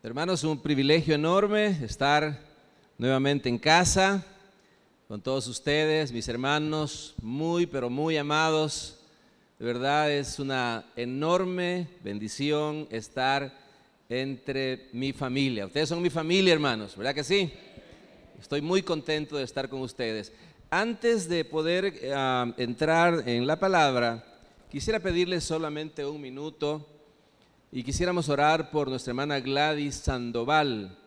Hermanos, un privilegio enorme estar nuevamente en casa con todos ustedes, mis hermanos, muy pero muy amados. De verdad es una enorme bendición estar entre mi familia. Ustedes son mi familia, hermanos, ¿verdad que sí? Estoy muy contento de estar con ustedes. Antes de poder entrar en la palabra, quisiera pedirles solamente un minuto y quisiéramos orar por nuestra hermana Gladys Sandoval.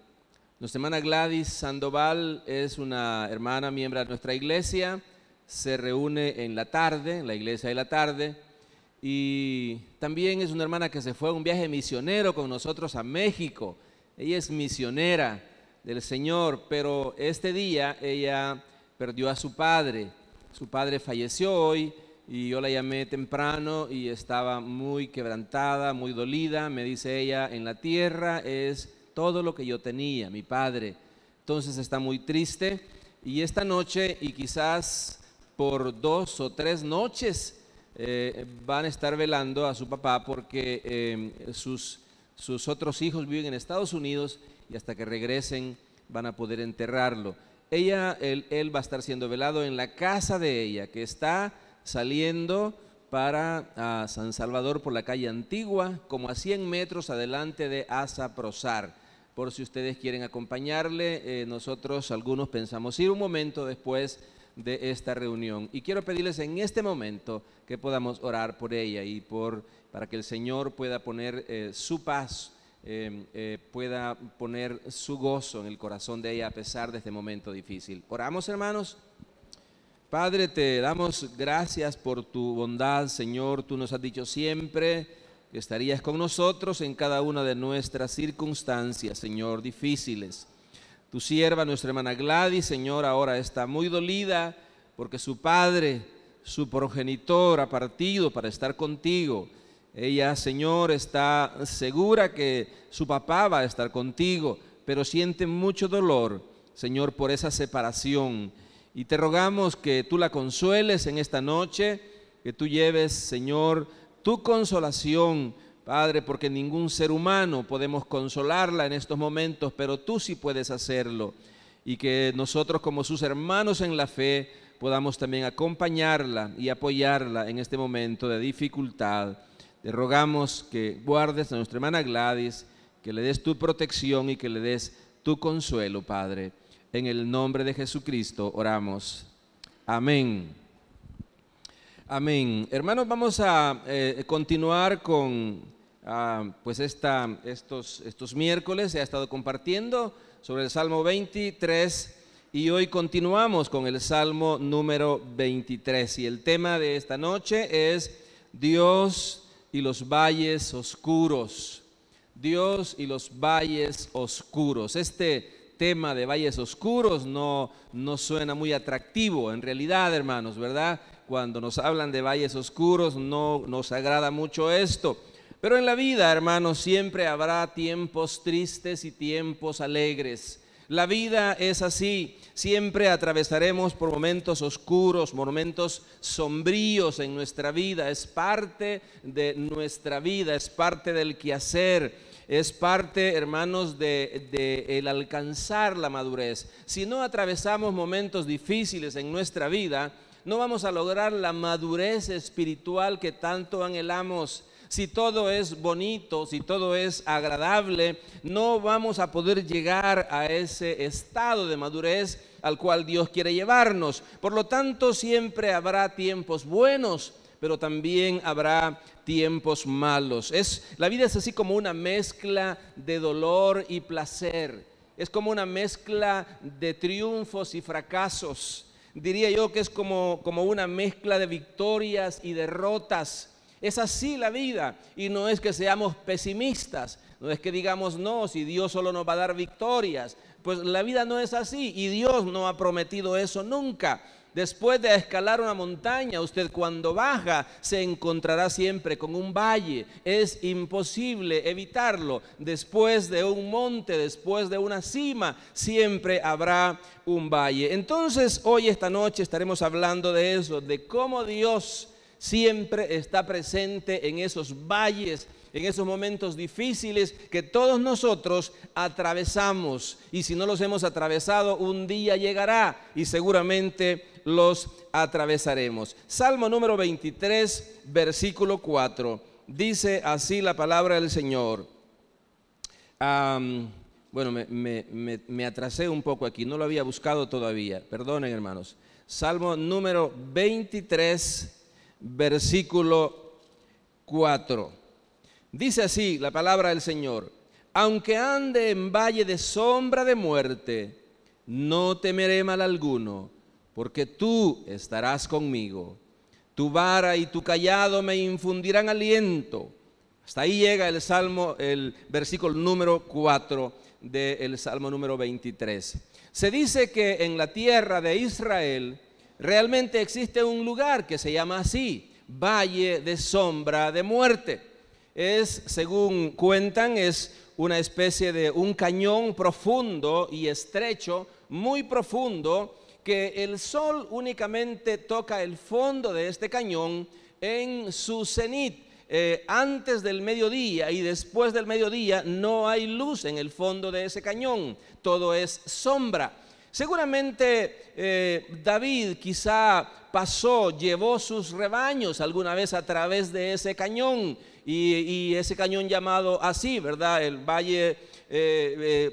Nuestra hermana Gladys Sandoval es una hermana miembro de nuestra iglesia, se reúne en la tarde, en la iglesia de la tarde, y también es una hermana que se fue a un viaje misionero con nosotros a México. Ella es misionera del Señor, pero este día ella perdió a su padre. Su padre falleció hoy y yo la llamé temprano y estaba muy quebrantada, muy dolida. Me dice ella, en la tierra es todo lo que yo tenía, mi padre. Entonces está muy triste y esta noche y quizás por 2 o 3 noches van a estar velando a su papá porque sus otros hijos viven en Estados Unidos y hasta que regresen van a poder enterrarlo. Él va a estar siendo velado en la casa de ella, que está saliendo para San Salvador por la calle Antigua, como a 100 metros adelante de Asaprozar. Por si ustedes quieren acompañarle, nosotros algunos pensamos ir un momento después de esta reunión. Y quiero pedirles en este momento que podamos orar por ella y para que el Señor pueda poner su paz, pueda poner su gozo en el corazón de ella a pesar de este momento difícil. Oramos, hermanos. Padre, te damos gracias por tu bondad, Señor. Tú nos has dicho siempre que estarías con nosotros en cada una de nuestras circunstancias, Señor, difíciles. Tu sierva, nuestra hermana Gladys, Señor, ahora está muy dolida porque su padre, su progenitor, ha partido para estar contigo. Ella, Señor, está segura que su papá va a estar contigo, pero siente mucho dolor, Señor, por esa separación. Y te rogamos que tú la consueles en esta noche, que tú lleves, Señor, tu consolación, Padre, porque ningún ser humano podemos consolarla en estos momentos, pero tú sí puedes hacerlo. Y que nosotros como sus hermanos en la fe podamos también acompañarla y apoyarla en este momento de dificultad. Te rogamos que guardes a nuestra hermana Gladys, que le des tu protección y que le des tu consuelo, Padre. En el nombre de Jesucristo oramos. Amén. Amén. Hermanos, vamos a continuar con estos miércoles. Se ha estado compartiendo sobre el Salmo 23 y hoy continuamos con el Salmo número 23. Y el tema de esta noche es Dios y los valles oscuros. Dios y los valles oscuros. Este tema de valles oscuros no suena muy atractivo en realidad, hermanos, ¿verdad? Cuando nos hablan de valles oscuros no nos agrada mucho esto. Pero en la vida, hermanos, siempre habrá tiempos tristes y tiempos alegres. La vida es así, siempre atravesaremos por momentos oscuros, momentos sombríos en nuestra vida. Es parte de nuestra vida, es parte del quehacer. Es parte, hermanos, de el alcanzar la madurez. Si no atravesamos momentos difíciles en nuestra vida, no vamos a lograr la madurez espiritual que tanto anhelamos. Si todo es bonito, si todo es agradable, no vamos a poder llegar a ese estado de madurez al cual Dios quiere llevarnos. Por lo tanto, siempre habrá tiempos buenos, pero también habrá tiempos malos. La vida es así como una mezcla de dolor y placer. Es como una mezcla de triunfos y fracasos. Diría yo que es como una mezcla de victorias y derrotas. Es así la vida y no es que seamos pesimistas. No es que digamos, no, si Dios solo nos va a dar victorias. Pues la vida no es así y Dios no ha prometido eso nunca. Después de escalar una montaña, usted cuando baja se encontrará siempre con un valle. Es imposible evitarlo. Después de un monte, después de una cima, siempre habrá un valle. Entonces, hoy, esta noche, estaremos hablando de eso, de cómo Dios siempre está presente en esos valles, en esos momentos difíciles que todos nosotros atravesamos. Y si no los hemos atravesado, un día llegará y seguramente los atravesaremos. Salmo número 23, versículo 4. Dice así la palabra del Señor. Bueno, me atrasé un poco aquí, no lo había buscado todavía. Perdonen, hermanos. Salmo número 23, versículo 4. Dice así la palabra del Señor: aunque ande en valle de sombra de muerte, no temeré mal alguno, porque tú estarás conmigo. Tu vara y tu cayado me infundirán aliento. Hasta ahí llega el versículo número 4 del Salmo número 23. Se dice que en la tierra de Israel realmente existe un lugar que se llama así, Valle de Sombra de Muerte. Según cuentan, es una especie de un cañón profundo y estrecho, muy profundo, que el sol únicamente toca el fondo de este cañón en su cenit. Antes del mediodía y después del mediodía no hay luz en el fondo de ese cañón, todo es sombra. Seguramente David quizá llevó sus rebaños alguna vez a través de ese cañón, y ese cañón llamado así, ¿verdad? El valle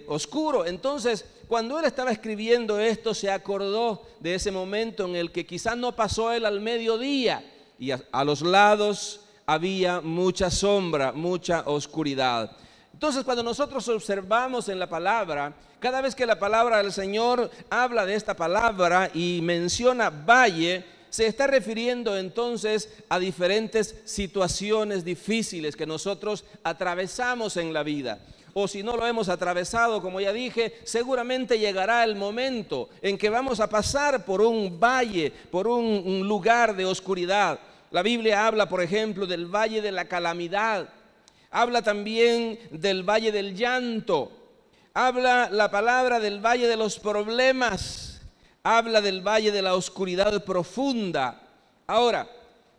oscuro. Entonces, cuando él estaba escribiendo esto, se acordó de ese momento en el que quizás no pasó él al mediodía y a los lados había mucha sombra, mucha oscuridad. Entonces, cuando nosotros observamos en la palabra, cada vez que la palabra del Señor habla de esta palabra y menciona valle, se está refiriendo entonces a diferentes situaciones difíciles que nosotros atravesamos en la vida. O si no lo hemos atravesado, como ya dije, seguramente llegará el momento en que vamos a pasar por un valle, por un lugar de oscuridad. La Biblia habla, por ejemplo, del valle de la calamidad. Habla también del valle del llanto. Habla la palabra del valle de los problemas. Habla del valle de la oscuridad profunda. Ahora,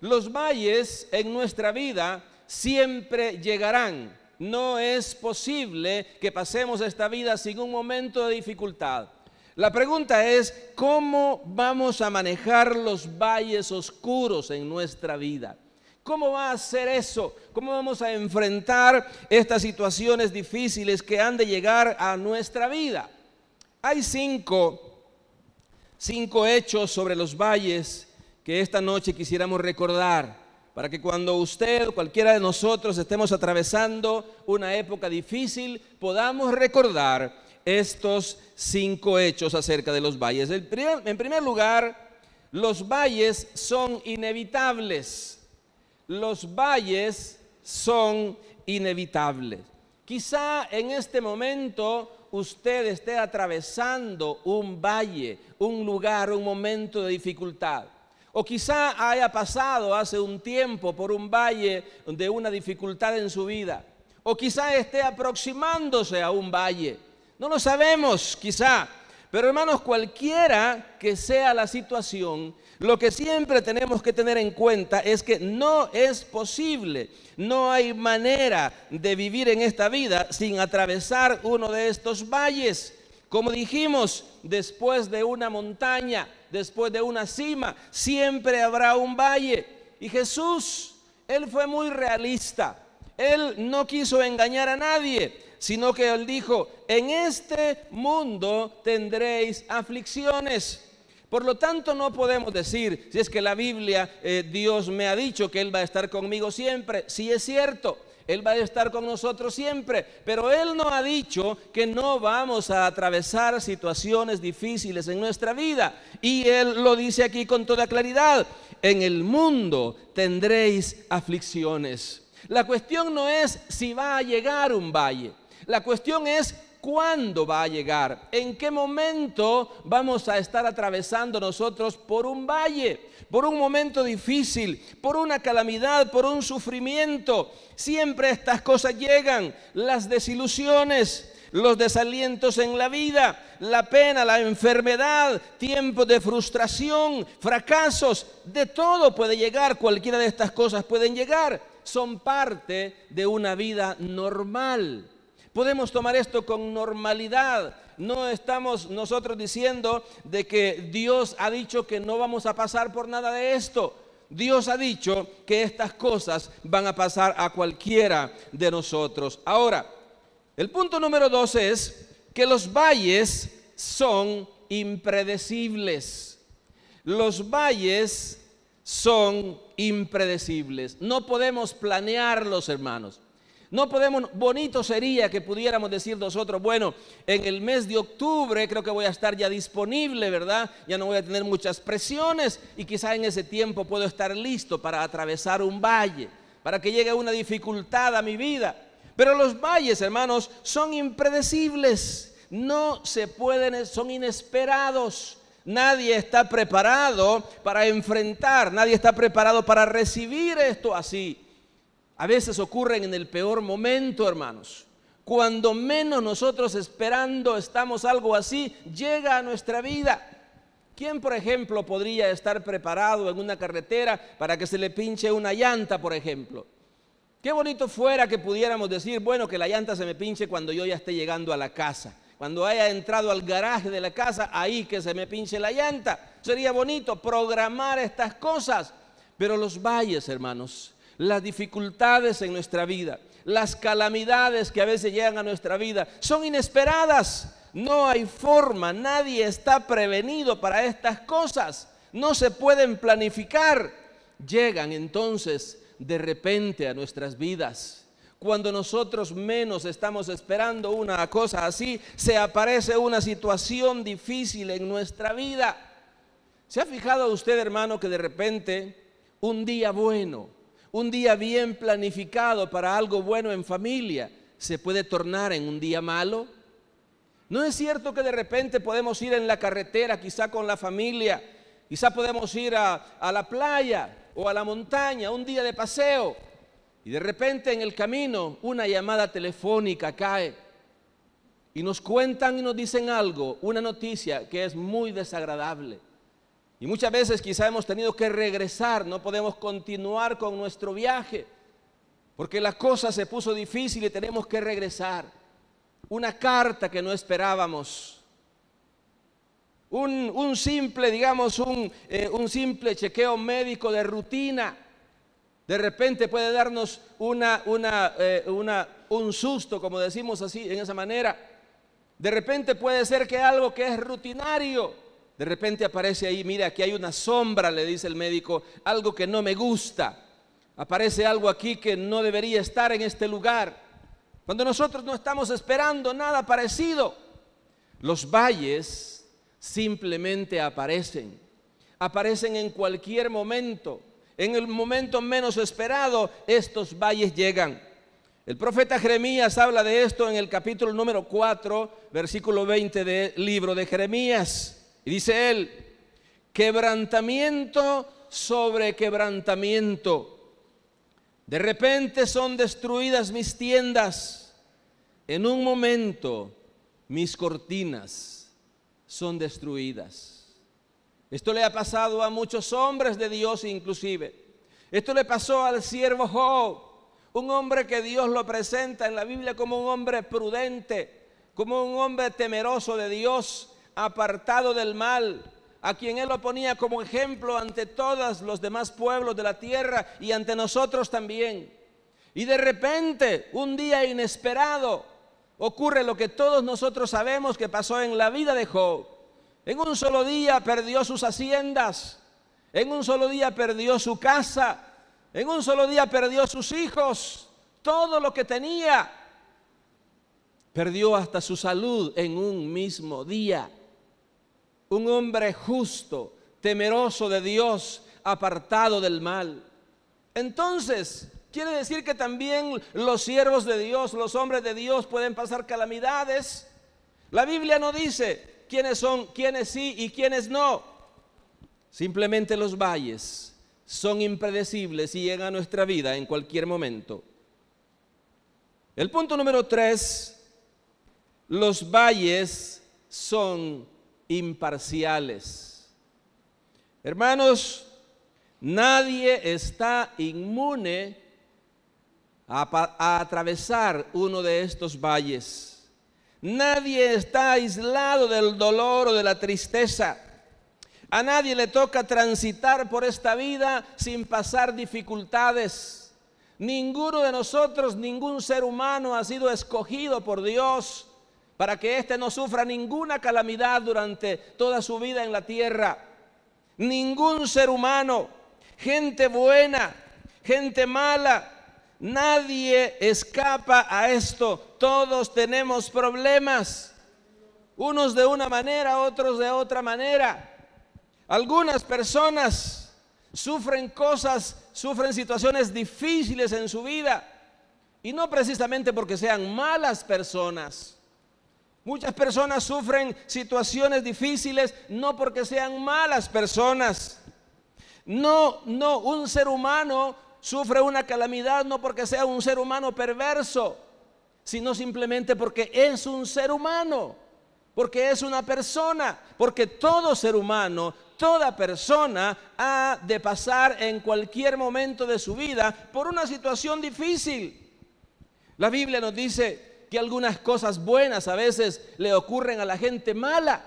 los valles en nuestra vida siempre llegarán. No es posible que pasemos esta vida sin un momento de dificultad. La pregunta es, ¿cómo vamos a manejar los valles oscuros en nuestra vida? ¿Cómo va a ser eso? ¿Cómo vamos a enfrentar estas situaciones difíciles que han de llegar a nuestra vida? Hay cinco hechos sobre los valles que esta noche quisiéramos recordar, para que cuando usted o cualquiera de nosotros estemos atravesando una época difícil, podamos recordar estos 5 hechos acerca de los valles. En primer lugar, los valles son inevitables. Los valles son inevitables. Quizá en este momento usted esté atravesando un valle, un lugar, un momento de dificultad. O quizá haya pasado hace un tiempo por un valle de una dificultad en su vida. O quizá esté aproximándose a un valle. No lo sabemos, quizá. Pero hermanos, cualquiera que sea la situación, lo que siempre tenemos que tener en cuenta es que no es posible, no hay manera de vivir en esta vida sin atravesar uno de estos valles. Como dijimos, después de una montaña, después de una cima, siempre habrá un valle. Y Jesús, Él fue muy realista. Él no quiso engañar a nadie, sino que Él dijo, en este mundo tendréis aflicciones. Por lo tanto, no podemos decir, si es que la Biblia, Dios me ha dicho que Él va a estar conmigo siempre. Sí es cierto, Él va a estar con nosotros siempre, pero Él no ha dicho que no vamos a atravesar situaciones difíciles en nuestra vida. Y Él lo dice aquí con toda claridad, en el mundo tendréis aflicciones. La cuestión no es si va a llegar un valle, la cuestión es ¿cuándo va a llegar? ¿En qué momento vamos a estar atravesando nosotros por un valle, por un momento difícil, por una calamidad, por un sufrimiento? Siempre estas cosas llegan, las desilusiones, los desalientos en la vida, la pena, la enfermedad, tiempos de frustración, fracasos, de todo puede llegar, cualquiera de estas cosas pueden llegar, son parte de una vida normal. Podemos tomar esto con normalidad. No estamos nosotros diciendo de que Dios ha dicho que no vamos a pasar por nada de esto. Dios ha dicho que estas cosas van a pasar a cualquiera de nosotros. Ahora, el punto número 2 es que los valles son impredecibles. Los valles son impredecibles. No podemos planearlos, hermanos. No podemos, bonito sería que pudiéramos decir nosotros, bueno, en el mes de octubre creo que voy a estar ya disponible, ¿verdad? Ya no voy a tener muchas presiones y quizá en ese tiempo puedo estar listo para atravesar un valle, para que llegue una dificultad a mi vida. Pero los valles, hermanos, son impredecibles, no se pueden, son inesperados. Nadie está preparado para enfrentar, nadie está preparado para recibir esto así. A veces ocurren en el peor momento, hermanos. Cuando menos nosotros esperando estamos algo así, llega a nuestra vida. ¿Quién, por ejemplo, podría estar preparado en una carretera para que se le pinche una llanta, por ejemplo? Qué bonito fuera que pudiéramos decir, bueno, que la llanta se me pinche cuando yo ya esté llegando a la casa. Cuando haya entrado al garaje de la casa, ahí que se me pinche la llanta. Sería bonito programar estas cosas. Pero los valles, hermanos, las dificultades en nuestra vida, las calamidades que a veces llegan a nuestra vida, son inesperadas. No hay forma, nadie está prevenido para estas cosas. No se pueden planificar. Llegan entonces de repente a nuestras vidas. Cuando nosotros menos estamos esperando una cosa así, se aparece una situación difícil en nuestra vida. ¿Se ha fijado usted, hermano, que de repente un día bueno, un día bien planificado para algo bueno en familia, se puede tornar en un día malo? ¿No es cierto que de repente podemos ir en la carretera, quizá con la familia, quizá podemos ir a la playa o a la montaña, un día de paseo, y de repente en el camino una llamada telefónica cae y nos cuentan y nos dicen algo, una noticia que es muy desagradable? Y muchas veces quizá hemos tenido que regresar, no podemos continuar con nuestro viaje, porque la cosa se puso difícil y tenemos que regresar. Una carta que no esperábamos, un simple, digamos, un simple chequeo médico de rutina, de repente puede darnos un susto, como decimos así, en esa manera. De repente puede ser que algo que es rutinario, de repente aparece ahí, mira, aquí hay una sombra, le dice el médico, algo que no me gusta. Aparece algo aquí que no debería estar en este lugar. Cuando nosotros no estamos esperando nada parecido, los valles simplemente aparecen. Aparecen en cualquier momento. En el momento menos esperado, estos valles llegan. El profeta Jeremías habla de esto en el capítulo número 4, versículo 20 del libro de Jeremías. Y dice él, quebrantamiento sobre quebrantamiento. De repente son destruidas mis tiendas. En un momento mis cortinas son destruidas. Esto le ha pasado a muchos hombres de Dios inclusive. Esto le pasó al siervo Job, un hombre que Dios lo presenta en la Biblia como un hombre prudente, como un hombre temeroso de Dios, apartado del mal, a quien él lo ponía como ejemplo ante todos los demás pueblos de la tierra y ante nosotros también. Y de repente, un día inesperado, ocurre lo que todos nosotros sabemos que pasó en la vida de Job. En un solo día perdió sus haciendas, en un solo día perdió su casa, en un solo día perdió sus hijos, todo lo que tenía. Perdió hasta su salud en un mismo día. Un hombre justo, temeroso de Dios, apartado del mal. Entonces, quiere decir que también los siervos de Dios, los hombres de Dios pueden pasar calamidades. La Biblia no dice quiénes son, quiénes sí y quiénes no. Simplemente los valles son impredecibles y llegan a nuestra vida en cualquier momento. El punto número 3 los valles son imparciales. Hermanos, nadie está inmune a atravesar uno de estos valles. Nadie está aislado del dolor o de la tristeza. A nadie le toca transitar por esta vida sin pasar dificultades. Ninguno de nosotros, ningún ser humano ha sido escogido por Dios para que éste no sufra ninguna calamidad durante toda su vida en la tierra. Ningún ser humano, gente buena, gente mala, nadie escapa a esto. Todos tenemos problemas, unos de una manera, otros de otra manera. Algunas personas sufren situaciones difíciles en su vida, y no precisamente porque sean malas personas. Muchas personas sufren situaciones difíciles no porque sean malas personas. No, un ser humano sufre una calamidad no porque sea un ser humano perverso, sino simplemente porque es un ser humano, porque es una persona, porque todo ser humano, toda persona ha de pasar en cualquier momento de su vida por una situación difícil. La Biblia nos dice que algunas cosas buenas a veces le ocurren a la gente mala,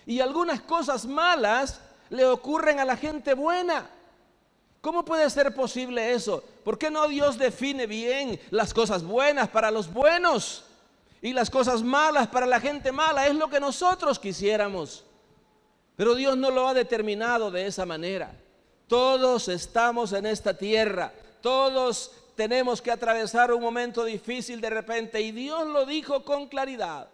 y algunas cosas malas le ocurren a la gente buena. ¿Cómo puede ser posible eso? ¿Por qué no Dios define bien las cosas buenas para los buenos y las cosas malas para la gente mala? Es lo que nosotros quisiéramos, pero Dios no lo ha determinado de esa manera. Todos estamos en esta tierra, todos tenemos que atravesar un momento difícil de repente, y Dios lo dijo con claridad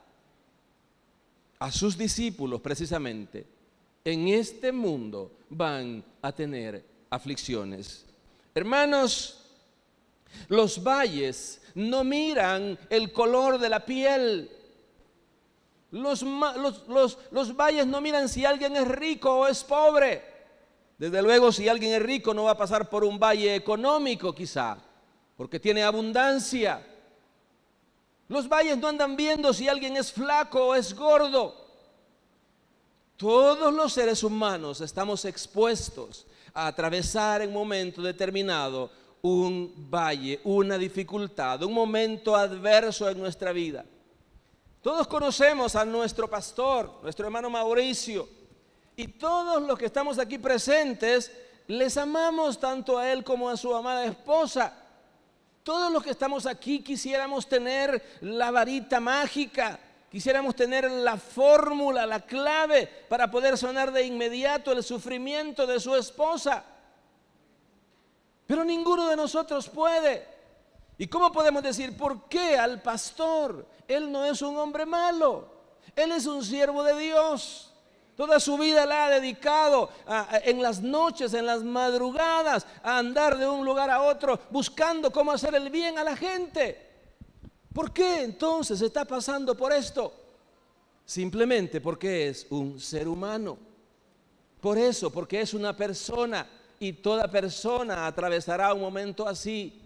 a sus discípulos precisamente: en este mundo van a tener aflicciones. Hermanos, los valles no miran el color de la piel. Los valles no miran si alguien es rico o es pobre. Desde luego, si alguien es rico no va a pasar por un valle económico quizá, porque tiene abundancia. Los valles no andan viendo si alguien es flaco o es gordo. Todos los seres humanos estamos expuestos a atravesar en un momento determinado un valle, una dificultad, un momento adverso en nuestra vida. Todos conocemos a nuestro pastor, nuestro hermano Mauricio, y todos los que estamos aquí presentes les amamos tanto a él como a su amada esposa. Todos los que estamos aquí quisiéramos tener la varita mágica, quisiéramos tener la fórmula, la clave para poder sanar de inmediato el sufrimiento de su esposa. Pero ninguno de nosotros puede. ¿Y cómo podemos decir por qué al pastor? Él no es un hombre malo, él es un siervo de Dios. Toda su vida la ha dedicado en las noches, en las madrugadas, a andar de un lugar a otro buscando cómo hacer el bien a la gente. ¿Por qué entonces está pasando por esto? Simplemente porque es un ser humano. Por eso, porque es una persona, y toda persona atravesará un momento así.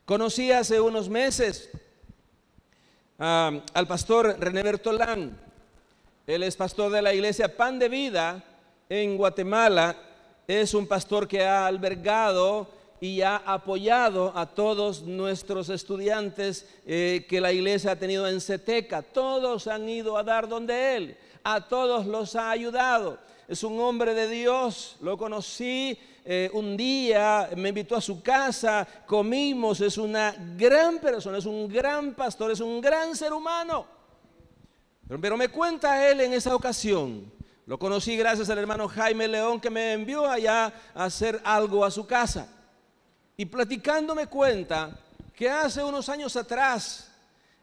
Conocí hace unos meses al pastor René Bertolán. Él es pastor de la iglesia Pan de Vida en Guatemala. Es un pastor que ha albergado y ha apoyado a todos nuestros estudiantes que la iglesia ha tenido en Ceteca. Todos han ido a dar donde él, a todos los ha ayudado. Es un hombre de Dios, lo conocí un día, me invitó a su casa, comimos. Es una gran persona, es un gran pastor, es un gran ser humano. Pero me cuenta él en esa ocasión, lo conocí gracias al hermano Jaime León, que me envió allá a hacer algo a su casa. Y platicando me cuenta que hace unos años atrás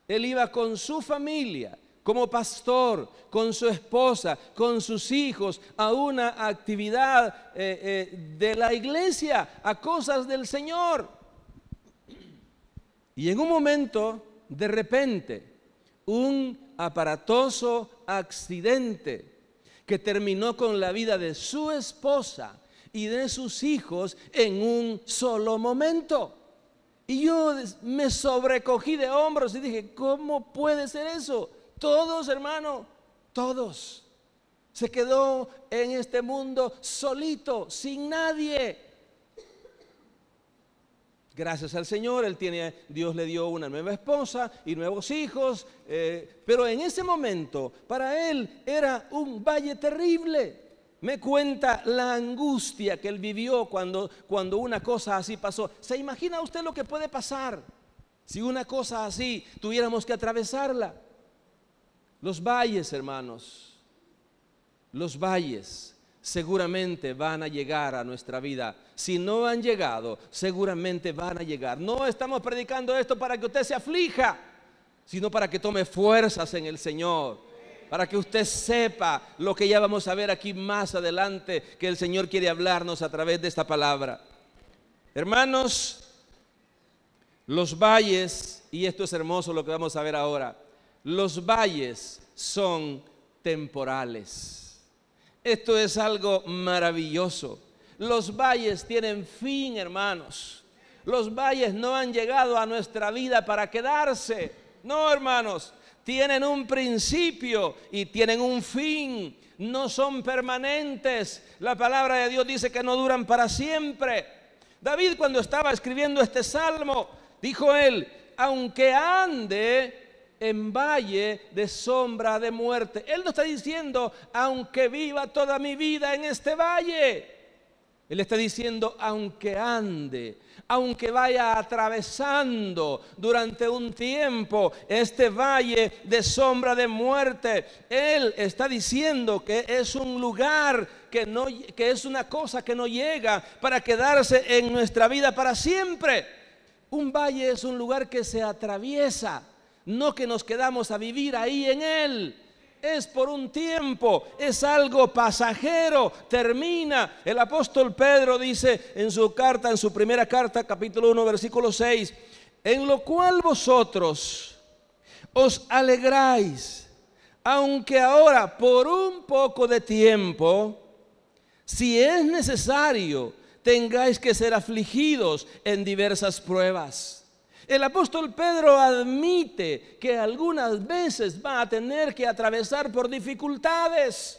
él iba con su familia, como pastor, con su esposa, con sus hijos, a una actividad de la iglesia, a cosas del Señor. Y en un momento, de repente, un aparatoso accidente que terminó con la vida de su esposa y de sus hijos en un solo momento. Y yo me sobrecogí de hombros y dije, ¿cómo puede ser eso? Todos, hermano, todos. Se quedó en este mundo solito, sin nadie. Gracias al Señor, Dios le dio una nueva esposa y nuevos hijos, pero en ese momento para él era un valle terrible. Me cuenta la angustia que él vivió cuando una cosa así pasó. ¿Se imagina usted lo que puede pasar si una cosa así tuviéramos que atravesarla? Los valles, hermanos, los valles seguramente van a llegar a nuestra vida. Si no han llegado, seguramente van a llegar. No estamos predicando esto para que usted se aflija, sino para que tome fuerzas en el Señor, para que usted sepa lo que ya vamos a ver aquí más adelante, que el Señor quiere hablarnos a través de esta palabra. Hermanos, los valles, y esto es hermoso lo que vamos a ver ahora, los valles son temporales. Esto es algo maravilloso. Los valles tienen fin, hermanos. Los valles no han llegado a nuestra vida para quedarse. No, hermanos, tienen un principio y tienen un fin. No son permanentes. La palabra de Dios dice que no duran para siempre. David, cuando estaba escribiendo este salmo, dijo él, aunque ande en valle de sombra de muerte. Él no está diciendo, aunque viva toda mi vida en este valle. Él está diciendo, aunque ande, aunque vaya atravesando durante un tiempo este valle de sombra de muerte. Él está diciendo que es un lugar que es una cosa que no llega para quedarse en nuestra vida para siempre. Un valle es un lugar que se atraviesa, no que nos quedamos a vivir ahí en él. Es por un tiempo, es algo pasajero, termina. El apóstol Pedro dice en su carta, en su primera carta, capítulo 1, versículo 6, en lo cual vosotros os alegráis, aunque ahora por un poco de tiempo, si es necesario, tengáis que ser afligidos en diversas pruebas. El apóstol Pedro admite que algunas veces va a tener que atravesar por dificultades.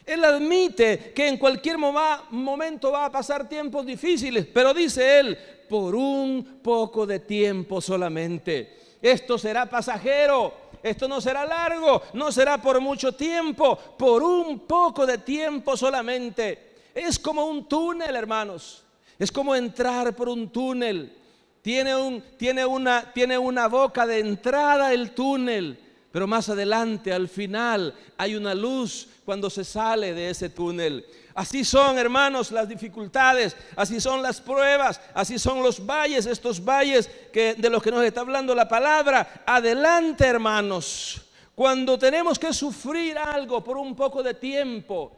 Él admite que en cualquier momento va a pasar tiempos difíciles, pero dice él, por un poco de tiempo solamente. Esto será pasajero, esto no será largo, no será por mucho tiempo, por un poco de tiempo solamente. Es como un túnel, hermanos, es como entrar por un túnel. Tiene una boca de entrada el túnel, pero más adelante, al final, hay una luz cuando se sale de ese túnel. Así son, hermanos, las dificultades, así son las pruebas, así son los valles, estos valles de los que nos está hablando la palabra. Adelante, hermanos, cuando tenemos que sufrir algo por un poco de tiempo,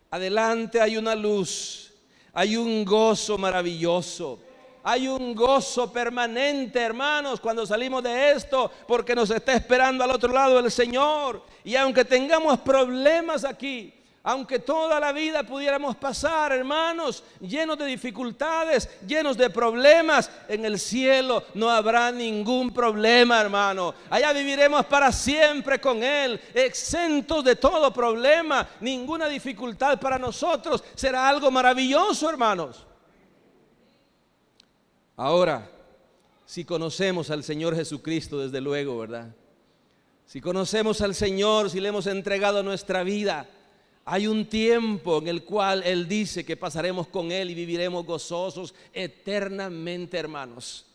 adelante hay una luz, hay un gozo maravilloso. Hay un gozo permanente, hermanos, cuando salimos de esto, porque nos está esperando al otro lado el Señor. Y aunque tengamos problemas aquí, aunque toda la vida pudiéramos pasar, hermanos, llenos de dificultades, llenos de problemas, en el cielo no habrá ningún problema, hermano. Allá viviremos para siempre con Él, exentos de todo problema, ninguna dificultad para nosotros. Será algo maravilloso, hermanos. Ahora, si conocemos al Señor Jesucristo, desde luego, ¿verdad? Si conocemos al Señor, si le hemos entregado nuestra vida, hay un tiempo en el cual Él dice que pasaremos con Él y viviremos gozosos eternamente, hermanos.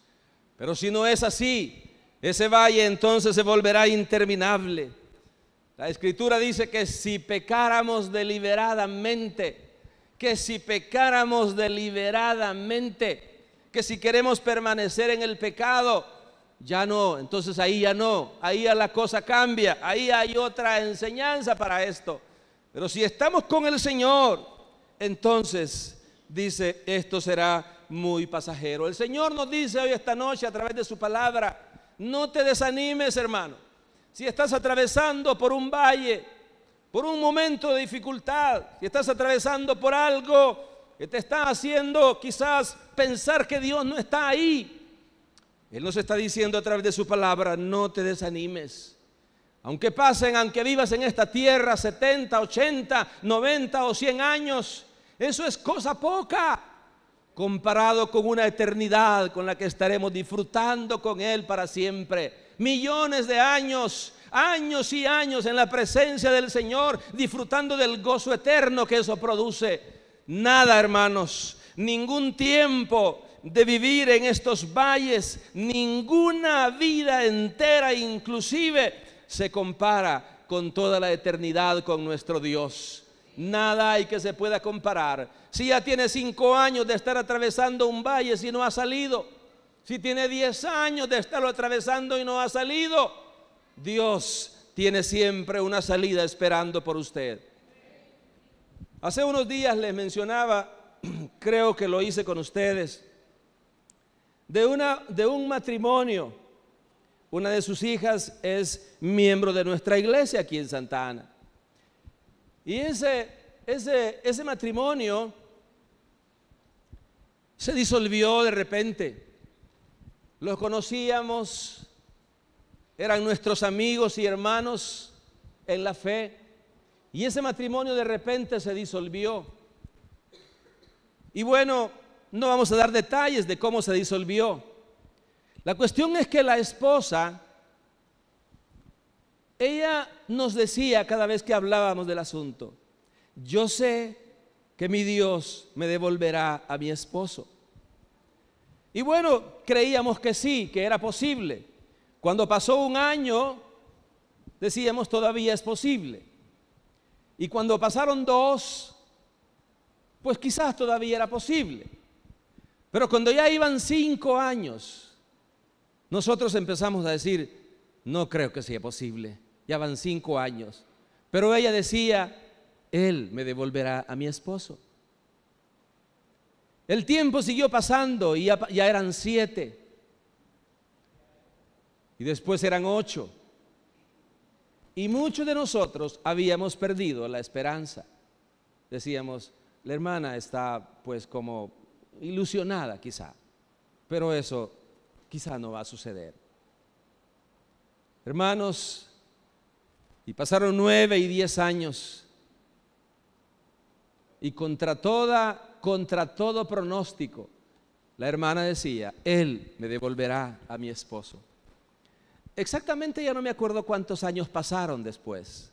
Pero si no es así, ese valle entonces se volverá interminable. La Escritura dice que si pecáramos deliberadamente, que si queremos permanecer en el pecado, ya no, entonces ahí ya no, ahí ya la cosa cambia, ahí hay otra enseñanza para esto. Pero si estamos con el Señor, entonces dice, esto será muy pasajero. El Señor nos dice hoy esta noche a través de su palabra, no te desanimes, hermano. Si estás atravesando por un valle, por un momento de dificultad, si estás atravesando por algo que te está haciendo quizás pensar que Dios no está ahí, Él nos está diciendo a través de su palabra: no te desanimes. Aunque vivas en esta tierra 70, 80, 90 o 100 años, eso es cosa poca comparado con una eternidad con la que estaremos disfrutando con Él para siempre. Millones de años, años y años en la presencia del Señor, disfrutando del gozo eterno que eso produce. Nada, hermanos, ningún tiempo de vivir en estos valles, ninguna vida entera inclusive se compara con toda la eternidad con nuestro Dios. Nada hay que se pueda comparar. Si ya tiene 5 años de estar atravesando un valle y no ha salido, si tiene 10 años de estarlo atravesando y no ha salido, Dios tiene siempre una salida esperando por usted. Hace unos días les mencionaba, creo que lo hice con ustedes, de un matrimonio. Una de sus hijas es miembro de nuestra iglesia aquí en Santa Ana. Y ese matrimonio se disolvió de repente. Los conocíamos, eran nuestros amigos y hermanos en la fe. Y ese matrimonio de repente se disolvió. Y bueno, no vamos a dar detalles de cómo se disolvió. La cuestión es que la esposa, ella nos decía cada vez que hablábamos del asunto: yo sé que mi Dios me devolverá a mi esposo. Y bueno, creíamos que sí, que era posible. Cuando pasó un año, decíamos todavía es posible. Y cuando pasaron 2, pues quizás todavía era posible. Pero cuando ya iban 5 años, nosotros empezamos a decir: no creo que sea posible. Ya van 5 años. Pero ella decía: Él me devolverá a mi esposo. El tiempo siguió pasando y ya eran 7. Y después eran 8. Y muchos de nosotros habíamos perdido la esperanza. Decíamos: la hermana está pues como ilusionada quizá, pero eso quizá no va a suceder. Hermanos, y pasaron 9 y 10 años, y contra todo pronóstico, la hermana decía: Él me devolverá a mi esposo. Exactamente ya no me acuerdo cuántos años pasaron después,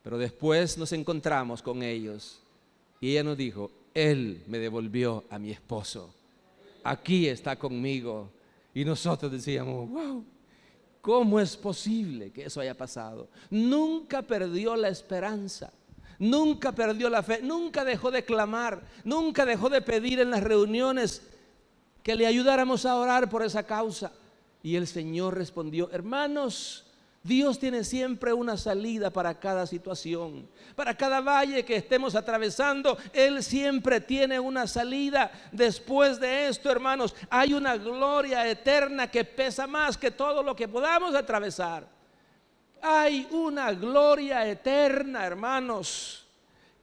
pero después nos encontramos con ellos y ella nos dijo: Él me devolvió a mi esposo, aquí está conmigo. Y nosotros decíamos: wow, ¿cómo es posible que eso haya pasado? Nunca perdió la esperanza, nunca perdió la fe, nunca dejó de clamar, nunca dejó de pedir en las reuniones que le ayudáramos a orar por esa causa. Y el Señor respondió. Hermanos, Dios tiene siempre una salida para cada situación, para cada valle que estemos atravesando. Él siempre tiene una salida. Después de esto, hermanos, hay una gloria eterna que pesa más que todo lo que podamos atravesar. Hay una gloria eterna, hermanos,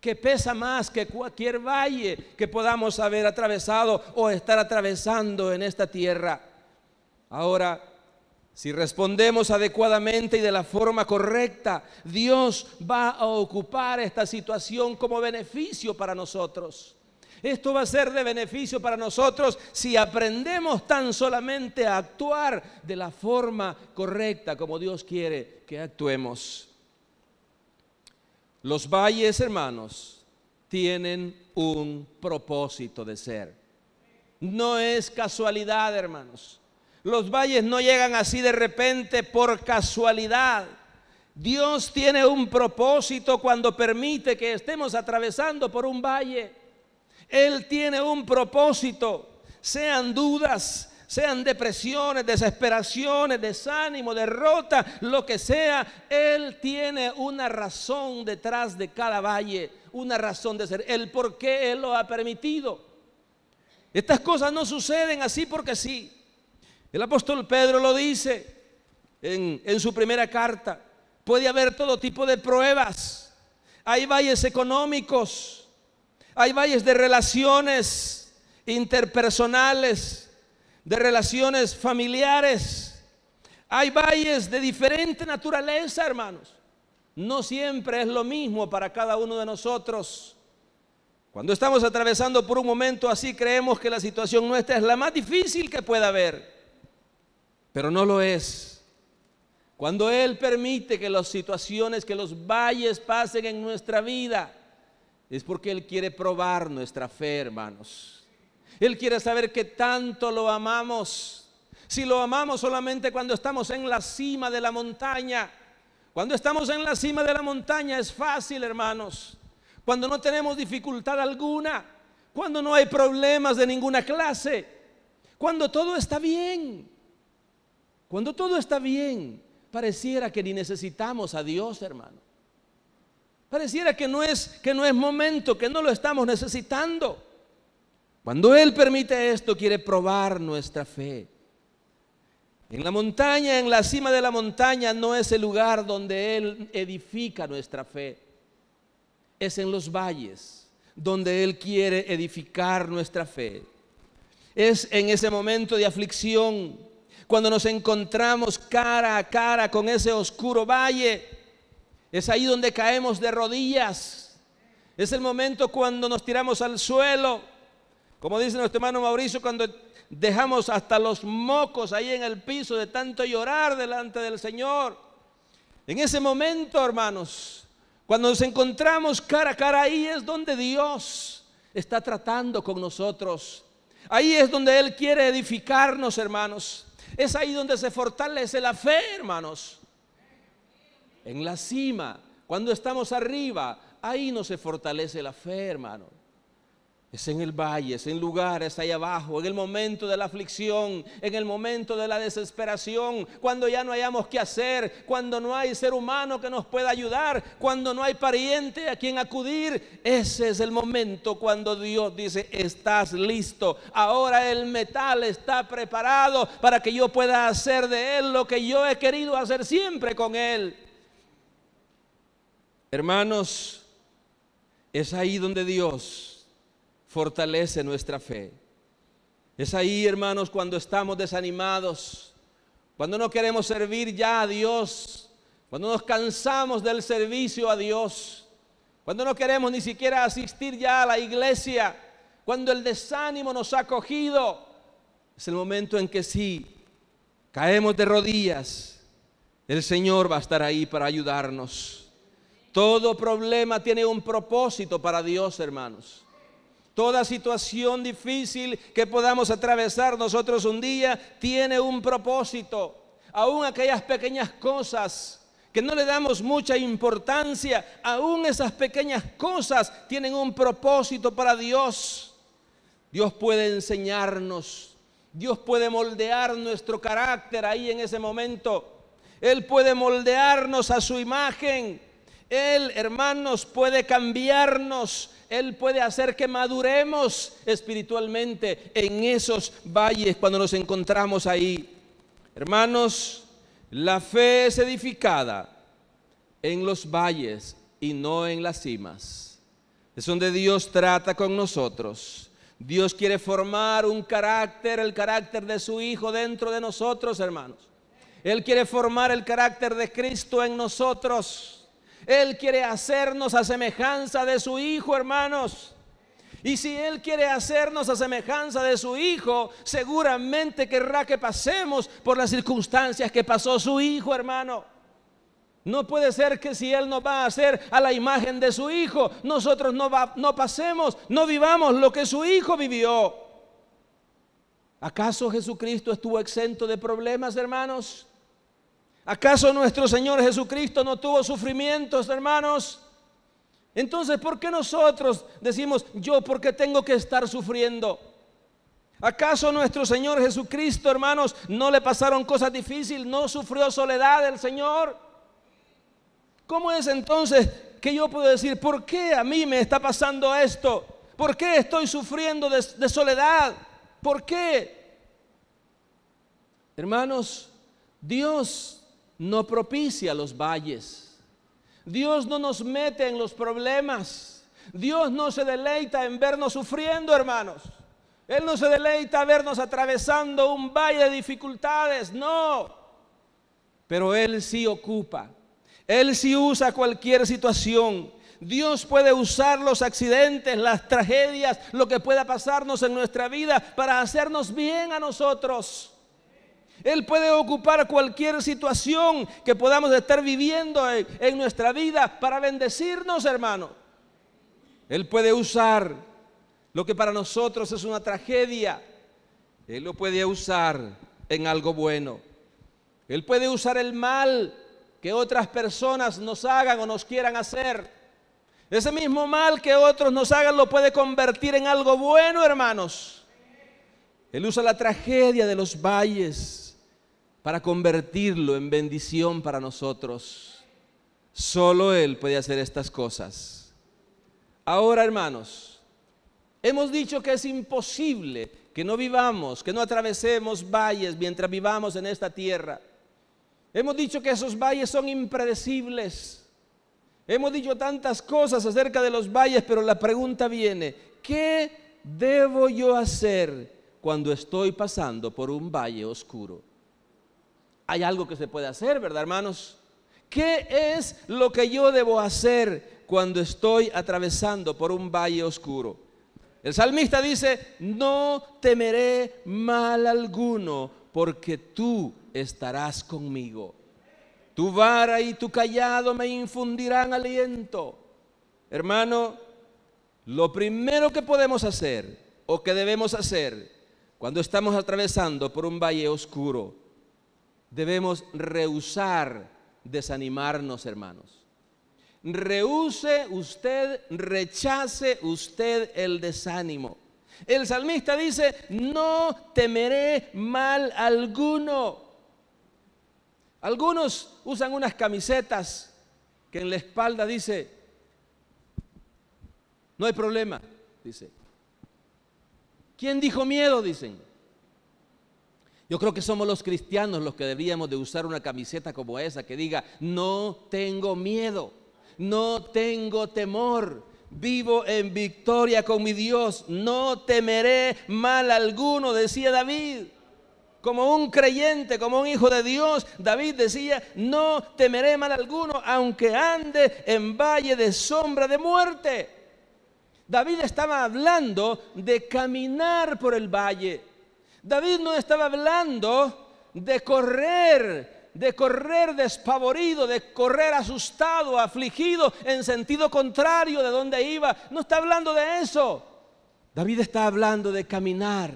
que pesa más que cualquier valle que podamos haber atravesado o estar atravesando en esta tierra. Ahora, si respondemos adecuadamente y de la forma correcta, Dios va a ocupar esta situación como beneficio para nosotros. Esto va a ser de beneficio para nosotros si aprendemos tan solamente a actuar de la forma correcta como Dios quiere que actuemos. Los valles, hermanos, tienen un propósito de ser. No es casualidad, hermanos. Los valles no llegan así de repente por casualidad. Dios tiene un propósito cuando permite que estemos atravesando por un valle. Él tiene un propósito, sean dudas, sean depresiones, desesperaciones, desánimo, derrota, lo que sea. Él tiene una razón detrás de cada valle, una razón de ser, el por qué Él lo ha permitido. Estas cosas no suceden así porque sí. El apóstol Pedro lo dice en su primera carta. Puede haber todo tipo de pruebas. Hay valles económicos, hay valles de relaciones interpersonales, de relaciones familiares. Hay valles de diferente naturaleza, hermanos. No siempre es lo mismo para cada uno de nosotros. Cuando estamos atravesando por un momento así, creemos que la situación nuestra es la más difícil que pueda haber, pero no lo es. Cuando Él permite que las situaciones, que los valles pasen en nuestra vida, es porque Él quiere probar nuestra fe, hermanos. Él quiere saber que tanto lo amamos. Si lo amamos solamente cuando estamos en la cima de la montaña. Cuando estamos en la cima de la montaña es fácil, hermanos. Cuando no tenemos dificultad alguna, cuando no hay problemas de ninguna clase, cuando todo está bien. Cuando todo está bien, pareciera que ni necesitamos a Dios, hermano. Pareciera que no es momento, que no lo estamos necesitando. Cuando Él permite esto, quiere probar nuestra fe. En la montaña, en la cima de la montaña, no es el lugar donde Él edifica nuestra fe. Es en los valles donde Él quiere edificar nuestra fe. Es en ese momento de aflicción, cuando nos encontramos cara a cara con ese oscuro valle. Es ahí donde caemos de rodillas. Es el momento cuando nos tiramos al suelo. Como dice nuestro hermano Mauricio, cuando dejamos hasta los mocos ahí en el piso de tanto llorar delante del Señor. En ese momento, hermanos, cuando nos encontramos cara a cara, ahí es donde Dios está tratando con nosotros. Ahí es donde Él quiere edificarnos, hermanos. Es ahí donde se fortalece la fe, hermanos. En la cima, cuando estamos arriba, ahí no se fortalece la fe, hermano. Es en el valle, es en lugares ahí abajo, en el momento de la aflicción, en el momento de la desesperación, cuando ya no hayamos qué hacer, cuando no hay ser humano que nos pueda ayudar, cuando no hay pariente a quien acudir. Ese es el momento cuando Dios dice: estás listo, ahora el metal está preparado para que yo pueda hacer de él lo que yo he querido hacer siempre con él. Hermanos, es ahí donde Dios fortalece nuestra fe. Es ahí, hermanos, cuando estamos desanimados, cuando no queremos servir ya a Dios, cuando nos cansamos del servicio a Dios, cuando no queremos ni siquiera asistir ya a la iglesia, cuando el desánimo nos ha cogido. Es el momento en que sí, caemos de rodillas. El Señor va a estar ahí para ayudarnos. Todo problema tiene un propósito para Dios, hermanos. Toda situación difícil que podamos atravesar nosotros un día tiene un propósito. Aún aquellas pequeñas cosas que no le damos mucha importancia, aún esas pequeñas cosas tienen un propósito para Dios. Dios puede enseñarnos, Dios puede moldear nuestro carácter ahí en ese momento. Él puede moldearnos a su imagen. Él, hermanos, puede cambiarnos. Él puede hacer que maduremos espiritualmente en esos valles cuando nos encontramos ahí. Hermanos, la fe es edificada en los valles y no en las cimas. Es donde Dios trata con nosotros. Dios quiere formar un carácter, el carácter de su Hijo dentro de nosotros, hermanos. Él quiere formar el carácter de Cristo en nosotros. Él quiere hacernos a semejanza de su Hijo, hermanos. Y si Él quiere hacernos a semejanza de su Hijo, seguramente querrá que pasemos por las circunstancias que pasó su Hijo, hermano. No puede ser que si Él nos va a hacer a la imagen de su Hijo, nosotros no pasemos, no vivamos lo que su Hijo vivió. ¿Acaso Jesucristo estuvo exento de problemas, hermanos? ¿Acaso nuestro Señor Jesucristo no tuvo sufrimientos, hermanos? Entonces, ¿por qué nosotros decimos, yo por qué tengo que estar sufriendo? ¿Acaso nuestro Señor Jesucristo, hermanos, no le pasaron cosas difíciles? ¿No sufrió soledad el Señor? ¿Cómo es entonces que yo puedo decir, por qué a mí me está pasando esto? ¿Por qué estoy sufriendo de soledad? ¿Por qué? Hermanos, Dios no propicia los valles. Dios no nos mete en los problemas. Dios no se deleita en vernos sufriendo, hermanos. Él no se deleita vernos atravesando un valle de dificultades, no. Pero Él sí ocupa, Él sí usa cualquier situación. Dios puede usar los accidentes, las tragedias, lo que pueda pasarnos en nuestra vida para hacernos bien a nosotros. Él puede ocupar cualquier situación que podamos estar viviendo en nuestra vida para bendecirnos, hermano. Él puede usar lo que para nosotros es una tragedia. Él lo puede usar en algo bueno. Él puede usar el mal que otras personas nos hagan o nos quieran hacer. Ese mismo mal que otros nos hagan lo puede convertir en algo bueno, hermanos. Él usa la tragedia de los valles para convertirlo en bendición para nosotros. Solo Él puede hacer estas cosas. Ahora, hermanos, hemos dicho que es imposible que no vivamos, que no atravesemos valles mientras vivamos en esta tierra. Hemos dicho que esos valles son impredecibles. Hemos dicho tantas cosas acerca de los valles, pero la pregunta viene: ¿qué debo yo hacer cuando estoy pasando por un valle oscuro? Hay algo que se puede hacer, ¿verdad, hermanos? ¿Qué es lo que yo debo hacer cuando estoy atravesando por un valle oscuro? El salmista dice: no temeré mal alguno, porque tú estarás conmigo. Tu vara y tu cayado me infundirán aliento. Hermano, lo primero que podemos hacer o que debemos hacer cuando estamos atravesando por un valle oscuro, debemos rehusar desanimarnos, hermanos. Rehúse usted, rechace usted el desánimo. El salmista dice: no temeré mal alguno. Algunos usan unas camisetas que en la espalda dice: no hay problema, dice. ¿Quién dijo miedo?, dicen. Yo creo que somos los cristianos los que deberíamos de usar una camiseta como esa que diga: no tengo miedo, no tengo temor, vivo en victoria con mi Dios, no temeré mal alguno, decía David. Como un creyente, como un hijo de Dios, David decía: no temeré mal alguno, aunque ande en valle de sombra de muerte. David estaba hablando de caminar por el valle. David no estaba hablando de correr despavorido, de correr asustado, afligido, en sentido contrario de donde iba. No está hablando de eso. David está hablando de caminar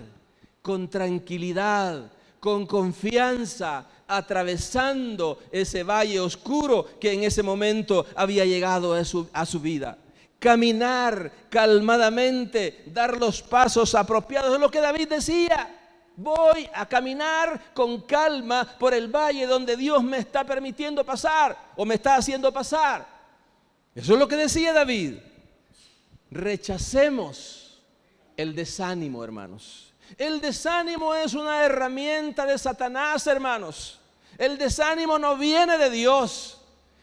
con tranquilidad, con confianza, atravesando ese valle oscuro que en ese momento había llegado a su vida. Caminar calmadamente, dar los pasos apropiados, es lo que David decía. Voy a caminar con calma por el valle donde Dios me está permitiendo pasar o me está haciendo pasar. Eso es lo que decía David. Rechacemos el desánimo, hermanos. El desánimo es una herramienta de Satanás, hermanos. El desánimo no viene de Dios.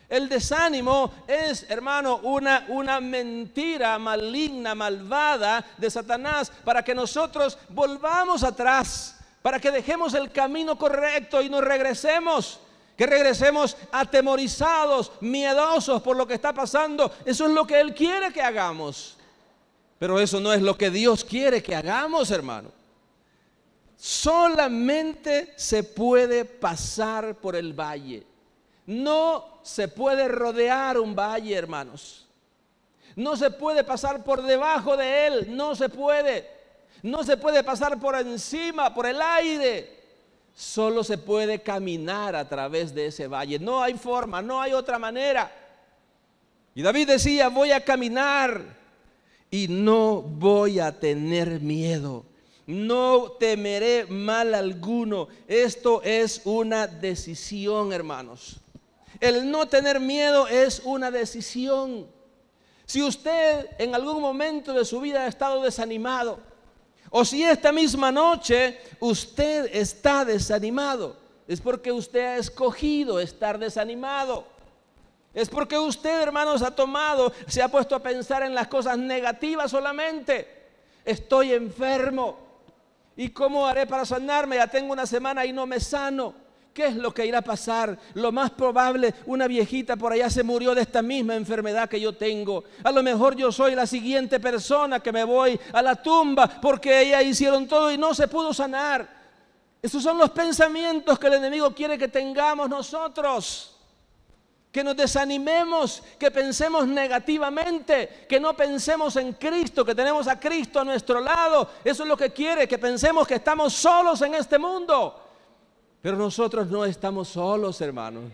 El desánimo es, hermano, una mentira maligna, malvada de Satanás para que nosotros volvamos atrás, para que dejemos el camino correcto y nos regresemos, que regresemos atemorizados, miedosos por lo que está pasando. Eso es lo que Él quiere que hagamos. Pero eso no es lo que Dios quiere que hagamos, hermano. Solamente se puede pasar por el valle. No se puede rodear un valle, hermanos. No se puede pasar por debajo de él, no se puede. No se puede pasar por encima, por el aire. Solo se puede caminar a través de ese valle. No hay forma, no hay otra manera. Y David decía: voy a caminar y no voy a tener miedo. No temeré mal alguno. Esto es una decisión, hermanos. El no tener miedo es una decisión. Si usted en algún momento de su vida ha estado desanimado, o si esta misma noche usted está desanimado, es porque usted ha escogido estar desanimado. Es porque usted, hermanos, se ha puesto a pensar en las cosas negativas solamente. Estoy enfermo, ¿Y cómo haré para sanarme? Ya tengo una semana y no me sano. ¿Qué es lo que irá a pasar? Lo más probable, una viejita por allá se murió de esta misma enfermedad que yo tengo. A lo mejor yo soy la siguiente persona que me voy a la tumba porque ellas hicieron todo y no se pudo sanar. Esos son los pensamientos que el enemigo quiere que tengamos nosotros. Que nos desanimemos, que pensemos negativamente, que no pensemos en Cristo, que tenemos a Cristo a nuestro lado. Eso es lo que quiere, que pensemos que estamos solos en este mundo. Pero nosotros no estamos solos, hermanos.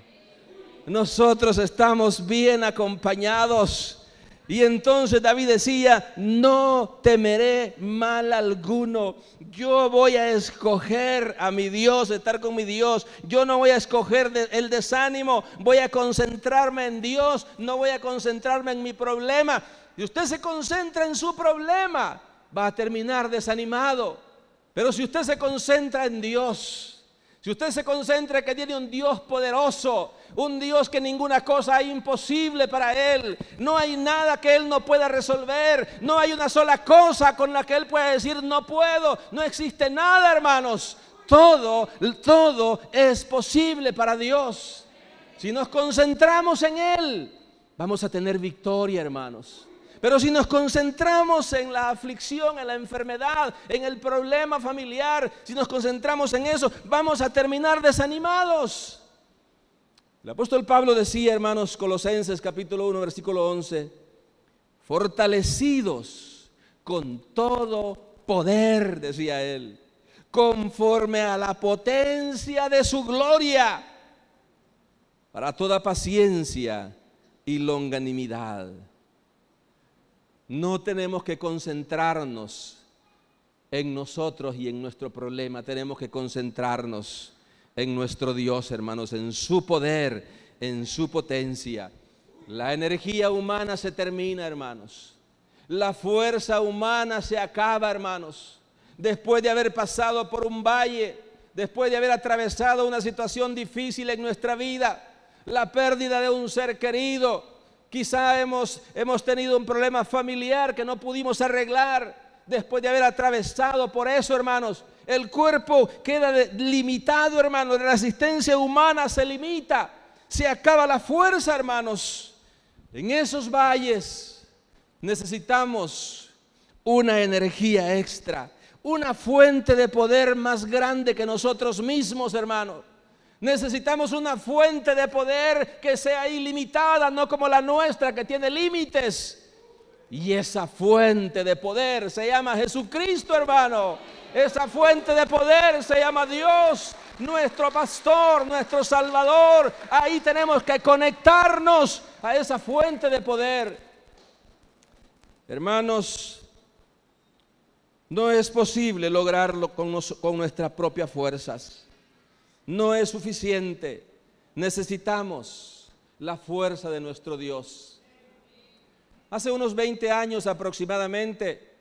Nosotros estamos bien acompañados. Y entonces David decía, no temeré mal alguno. Yo voy a escoger a mi Dios, estar con mi Dios. Yo no voy a escoger el desánimo. Voy a concentrarme en Dios. No voy a concentrarme en mi problema. Si usted se concentra en su problema, va a terminar desanimado. Pero si usted se concentra en Dios, si usted se concentra que tiene un Dios poderoso, un Dios que ninguna cosa es imposible para Él, no hay nada que Él no pueda resolver, no hay una sola cosa con la que Él pueda decir no puedo, no existe nada, hermanos. Todo es posible para Dios. Si nos concentramos en Él, vamos a tener victoria, hermanos. Pero si nos concentramos en la aflicción, en la enfermedad, en el problema familiar, si nos concentramos en eso, vamos a terminar desanimados. El apóstol Pablo decía, hermanos, Colosenses capítulo 1, versículo 11, fortalecidos con todo poder, decía él, conforme a la potencia de su gloria, para toda paciencia y longanimidad. No tenemos que concentrarnos en nosotros y en nuestro problema. Tenemos que concentrarnos en nuestro Dios, hermanos, en su poder, en su potencia. La energía humana se termina, hermanos. La fuerza humana se acaba, hermanos. Después de haber pasado por un valle, después de haber atravesado una situación difícil en nuestra vida, la pérdida de un ser querido, quizá hemos tenido un problema familiar que no pudimos arreglar. Después de haber atravesado por eso, hermanos, el cuerpo queda limitado, hermanos. La resistencia humana se limita. Se acaba la fuerza, hermanos. En esos valles necesitamos una energía extra, una fuente de poder más grande que nosotros mismos, hermanos. Necesitamos una fuente de poder que sea ilimitada, no como la nuestra que tiene límites. Y esa fuente de poder se llama Jesucristo, hermano. Esa fuente de poder se llama Dios, nuestro pastor, nuestro salvador. Ahí tenemos que conectarnos a esa fuente de poder. Hermanos, no es posible lograrlo con nuestras propias fuerzas. No es suficiente. Necesitamos la fuerza de nuestro Dios. Hace unos 20 años aproximadamente,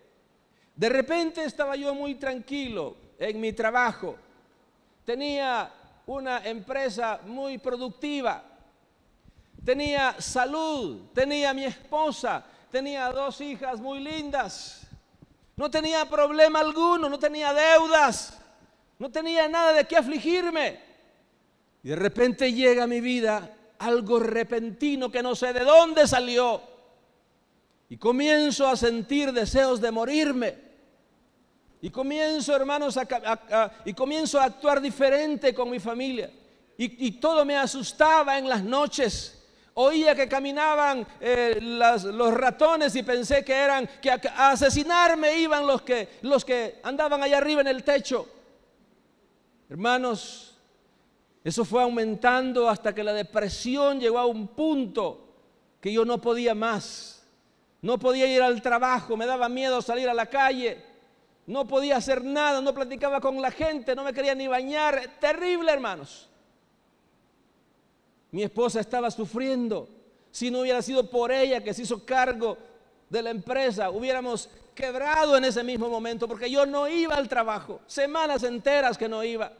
de repente estaba yo muy tranquilo en mi trabajo. Tenía una empresa muy productiva. Tenía salud, tenía mi esposa, tenía 2 hijas muy lindas. No tenía problema alguno, no tenía deudas. No tenía nada de qué afligirme. Y de repente llega a mi vida algo repentino que no sé de dónde salió. Y comienzo a sentir deseos de morirme. Y comienzo, hermanos, comienzo a actuar diferente con mi familia. Y todo me asustaba en las noches. Oía que caminaban los ratones y pensé que a asesinarme iban los que andaban allá arriba en el techo. Hermanos, eso fue aumentando hasta que la depresión llegó a un punto que yo no podía más. No podía ir al trabajo, me daba miedo salir a la calle. No podía hacer nada, no platicaba con la gente, no me quería ni bañar. Terrible, hermanos. Mi esposa estaba sufriendo. Si no hubiera sido por ella que se hizo cargo de la empresa, hubiéramos quebrado en ese mismo momento, porque yo no iba al trabajo, semanas enteras que no iba.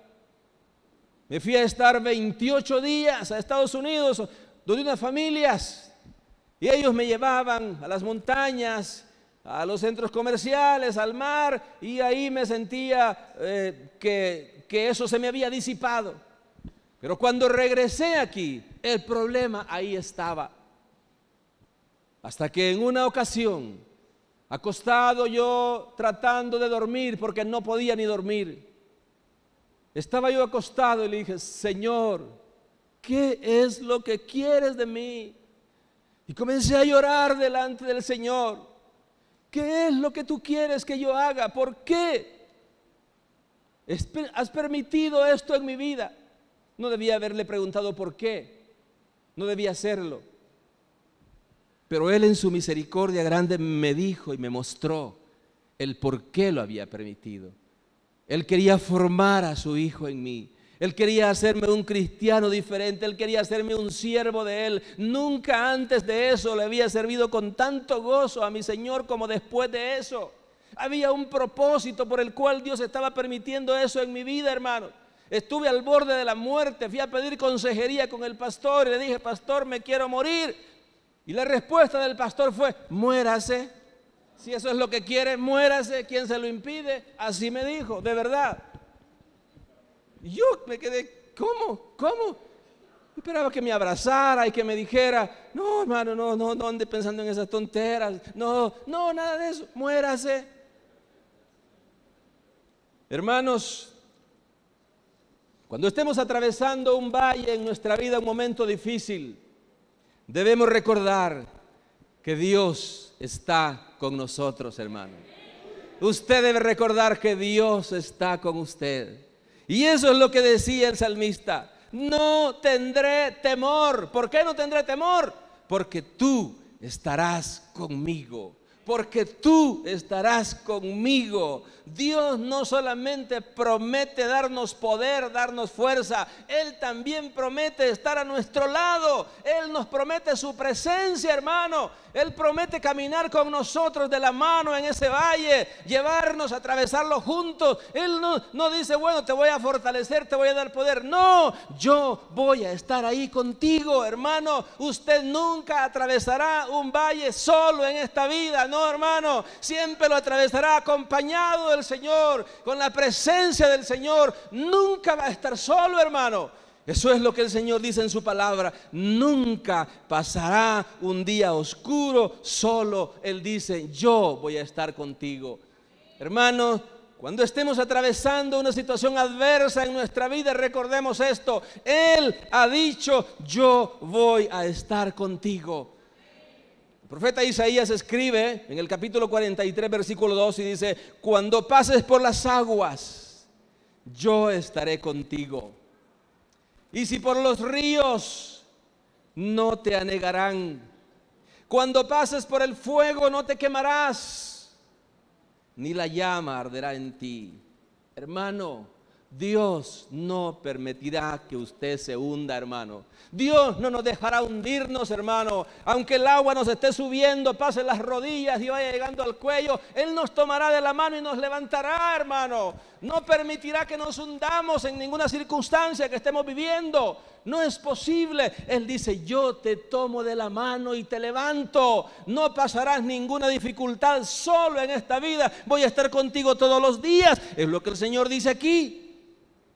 Me fui a estar 28 días a Estados Unidos, donde unas familias, y ellos me llevaban a las montañas, a los centros comerciales, al mar, y ahí me sentía que eso se me había disipado. Pero cuando regresé aquí, el problema ahí estaba. Hasta que en una ocasión, acostado yo tratando de dormir, porque no podía ni dormir, estaba yo acostado y le dije: Señor, ¿qué es lo que quieres de mí? Y comencé a llorar delante del Señor. ¿Qué es lo que tú quieres que yo haga? ¿Por qué has permitido esto en mi vida? No debía haberle preguntado por qué. No debía hacerlo. Pero Él en su misericordia grande me dijo y me mostró el por qué lo había permitido. Él quería formar a su Hijo en mí. Él quería hacerme un cristiano diferente. Él quería hacerme un siervo de Él. Nunca antes de eso le había servido con tanto gozo a mi Señor como después de eso. Había un propósito por el cual Dios estaba permitiendo eso en mi vida, hermano. Estuve al borde de la muerte. Fui a pedir consejería con el pastor y le dije: pastor, me quiero morir. Y la respuesta del pastor fue: muérase. Si eso es lo que quiere, muérase. ¿Quién se lo impide? Así me dijo, de verdad. Yo me quedé: ¿cómo? Esperaba que me abrazara y que me dijera: no, hermano, no ande pensando en esas tonteras. No, nada de eso. Muérase. Hermanos, cuando estemos atravesando un valle en nuestra vida, un momento difícil, debemos recordar que Dios está con nosotros, hermano. Usted debe recordar que Dios está con usted. Y eso es lo que decía el salmista: no tendré temor. ¿Por qué no tendré temor? Porque tú estarás conmigo. Porque tú estarás conmigo. Dios no solamente promete darnos poder, darnos fuerza, Él también promete estar a nuestro lado. Él nos promete su presencia, hermano. Él promete caminar con nosotros de la mano en ese valle, llevarnos a atravesarlo juntos. Él no dice: bueno, te voy a fortalecer, te voy a dar poder. No, yo voy a estar ahí contigo, hermano. Usted nunca atravesará un valle solo en esta vida. No, hermano, siempre lo atravesará acompañado del Señor, con la presencia del Señor. Nunca va a estar solo, hermano. Eso es lo que el Señor dice en su palabra: nunca pasará un día oscuro solo. Él dice: yo voy a estar contigo. Hermano, cuando estemos atravesando una situación adversa en nuestra vida, recordemos esto: Él ha dicho: yo voy a estar contigo. El profeta Isaías escribe en el capítulo 43, versículo 2, y dice: cuando pases por las aguas, yo estaré contigo. Y si por los ríos, no te anegarán. Cuando pases por el fuego, no te quemarás, ni la llama arderá en ti. Hermano, Dios no permitirá que usted se hunda, hermano. Dios no nos dejará hundirnos, hermano. Aunque el agua nos esté subiendo, pase las rodillas y vaya llegando al cuello, Él nos tomará de la mano y nos levantará, hermano. No permitirá que nos hundamos en ninguna circunstancia que estemos viviendo. No es posible. Él dice: yo te tomo de la mano y te levanto. No pasarás ninguna dificultad solo en esta vida. Voy a estar contigo todos los días. Es lo que el Señor dice aquí.